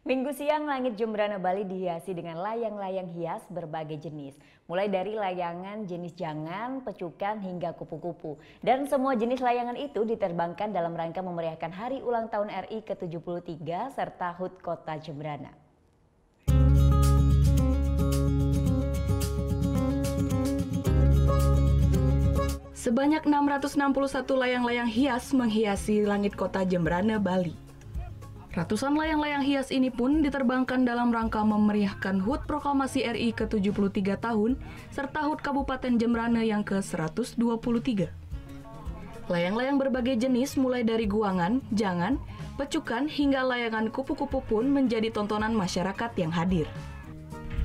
Minggu siang, langit Jemberana Bali dihiasi dengan layang-layang hias berbagai jenis. Mulai dari layangan jenis jangan, pecukan, hingga kupu-kupu. Dan semua jenis layangan itu diterbangkan dalam rangka memeriahkan Hari Ulang Tahun RI ke-73 serta HUT Kota Jemberana. Sebanyak 661 layang-layang hias menghiasi langit kota Jemberana, Bali. Ratusan layang-layang hias ini pun diterbangkan dalam rangka memeriahkan HUT Proklamasi RI ke-73 tahun serta HUT Kabupaten Jemberana yang ke-123. Layang-layang berbagai jenis mulai dari guangan, jangan, pecukan hingga layangan kupu-kupu pun menjadi tontonan masyarakat yang hadir.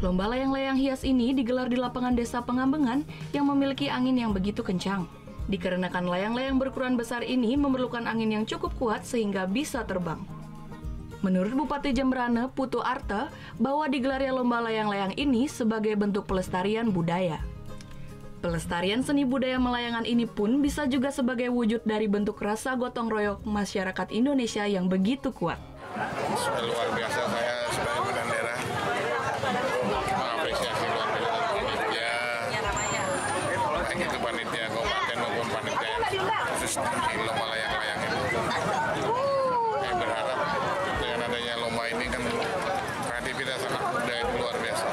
Lomba layang-layang hias ini digelar di lapangan Desa Pengambengan yang memiliki angin yang begitu kencang. Dikarenakan layang-layang berukuran besar ini memerlukan angin yang cukup kuat sehingga bisa terbang. Menurut Bupati Jemberana, Putu Arte, bahwa digelarnya lomba layang-layang ini sebagai bentuk pelestarian budaya. Pelestarian seni budaya melayangan ini pun bisa juga sebagai wujud dari bentuk rasa gotong royong masyarakat Indonesia yang begitu kuat. Luar biasa, saya sebagai pimpinan daerah mengapresiasi luar biasa panitia, baik itu panitia kabupaten maupun panitia yang khusus di lomba layang-layang itu. Saya berharap dengan adanya lomba ini kan kreativitas anak muda itu luar biasa.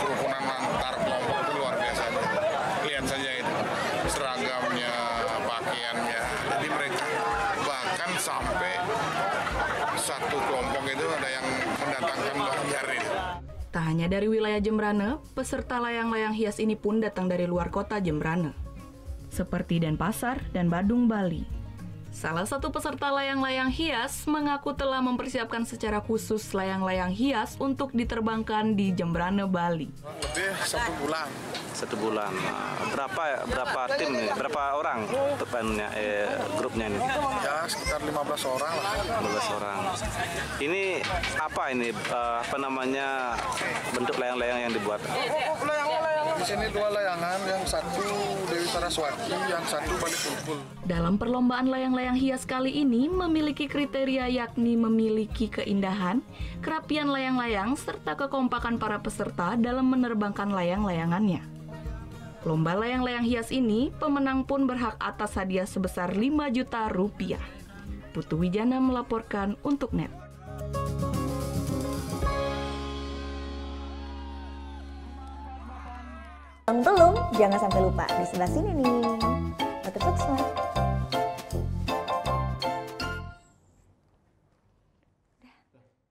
Kerukunan antar kelompok itu luar biasa. Lihat saja itu seragamnya, pakaiannya. Jadi mereka bahkan sampai satu kelompok itu ada yang mendatangkan banjar itu. Tak hanya dari wilayah Jemberana, peserta layang-layang hias ini pun datang dari luar kota Jemberana, seperti Denpasar dan Badung, Bali. Salah satu peserta layang-layang hias mengaku telah mempersiapkan secara khusus layang-layang hias untuk diterbangkan di Jemberana, Bali. Lebih 1 bulan. 1 bulan. Berapa tim nih? Berapa orang grupnya ini? Ya sekitar 15 orang lah. 15 orang. Ini apa ini bentuk layang-layang yang dibuat? Di sini 2 layangan, yang satu Dewi Saraswati, yang satu Bali Tulpul. Dalam perlombaan layang-layang hias kali ini memiliki kriteria yakni memiliki keindahan, kerapian layang-layang, serta kekompakan para peserta dalam menerbangkan layang-layangannya. Lomba layang-layang hias ini, pemenang pun berhak atas hadiah sebesar 5 juta rupiah. Putu Wijana melaporkan untuk NET. Belum, jangan sampai lupa di sebelah sini nih. Notif subscribe.